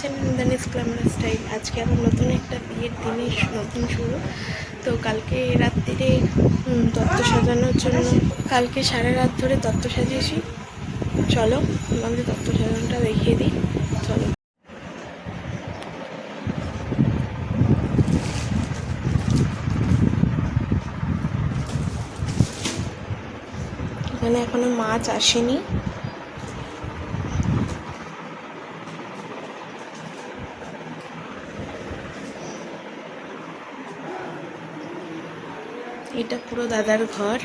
Channel Danis glamorous style. আজকে আমার নতুন একটা বিয়ের দিনের নতুন শুরু। তো কালকে রাত্রিরে তত্ত্ব সাজানোর জন্য কালকে সারা রাত ধরে তত্ত্ব সাজিয়েছি। চলো তোমাদের তত্ত্ব সাজানোটা দেখিয়ে দিই। চলো, এখানে এখনো মাছ আসেনি। এটা পুরো দাদার ঘর,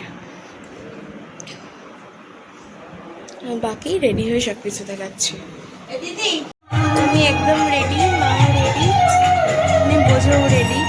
বাকি রেডি হয়ে সব কিছু দেখাচ্ছি। আমি একদম রেডি, মা রেডি, বোঝাও রেডি।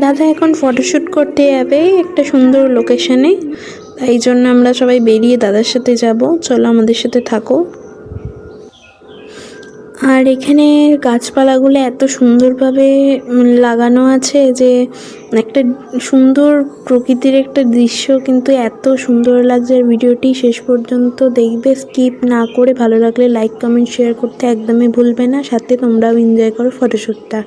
দাদা এখন ফটোশ্যুট করতে যাবে একটা সুন্দর লোকেশনে, তাই জন্য আমরা সবাই বেরিয়ে দাদার সাথে যাব। চলো আমাদের সাথে থাকো। আর এখানে গাছপালাগুলো এত সুন্দরভাবে লাগানো আছে যে একটা সুন্দর প্রকৃতির একটা দৃশ্য, কিন্তু এত সুন্দর লাগছে। আর ভিডিওটি শেষ পর্যন্ত দেখবে, স্কিপ না করে। ভালো লাগলে লাইক কমেন্ট শেয়ার করতে একদমই ভুলবে না, সাথে তোমরাও এনজয় করো ফটোশ্যুটটা।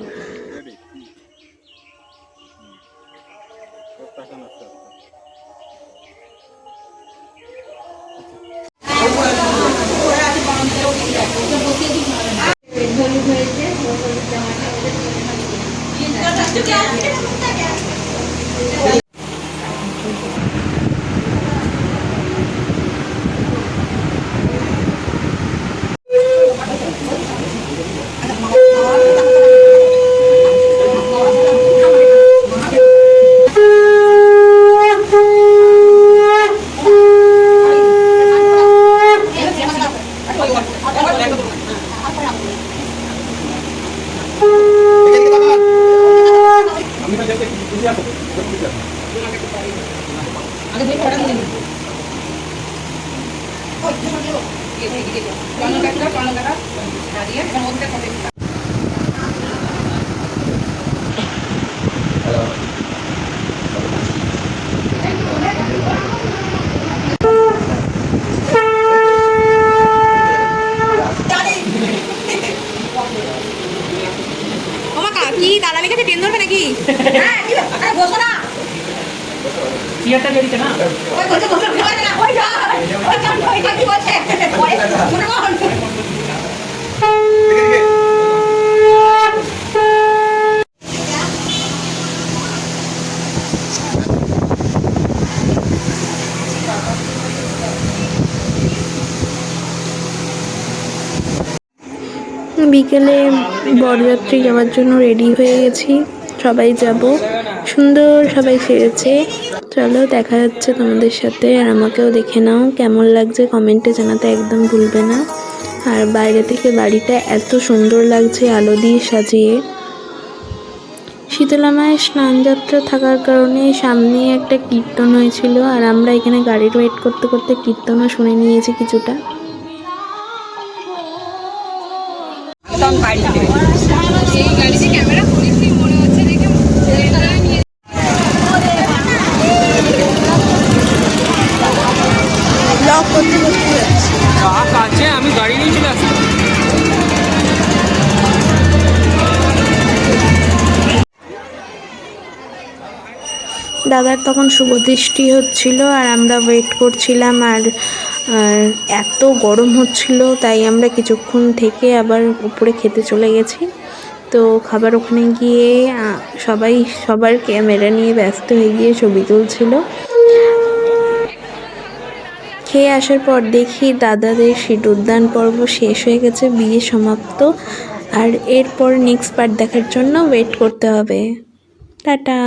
কি দাদা লেগেছে, ট্রেন ধরবে নাকি? বসো না, চেয়ারটা বেরিয়েছে না, ওই বসে বসে ঘুরে না, ওই যা ওই কাম ওইটা কি বলছে পরে মনে মন। বিকেলে বরযাত্রী যাওয়ার জন্য রেডি হয়ে গেছি, সবাই যাব, সুন্দর সবাই সেরেছে। চলো দেখা যাচ্ছে তোমাদের সাথে, আর আমাকেও দেখে নাও কেমন লাগছে কমেন্টে জানাতে একদম ভুলবে না। আর বাইরে থেকে বাড়িটা এত সুন্দর লাগছে আলো দিয়ে সাজিয়ে। শীতলা মায়ের স্নানযাত্রা থাকার কারণে সামনে একটা কীর্তন হয়েছিল, আর আমরা এখানে গাড়ির ওয়েট করতে করতে কীর্তনও শুনে নিয়েছি কিছুটা। আমি গাড়ি নিয়ে চলে আসছি। দাদার তখন শুভ দৃষ্টি হচ্ছিল, আর আমরা ওয়েট করছিলাম। আর এত গরম হচ্ছিল, তাই আমরা কিছুক্ষণ থেকে আবার উপরে খেতে চলে গেছি। তো খাবার ওখানে গিয়ে সবাই সবার ক্যামেরা নিয়ে ব্যস্ত হয়ে গিয়ে ছবি তুলছিল। খেয়ে আসার পর দেখি দাদাদের সিঁদুরদান পর্ব শেষ হয়ে গেছে, বিয়ে সমাপ্ত। আর এরপর নেক্সট পার্ট দেখার জন্য ওয়েট করতে হবে। টাটা।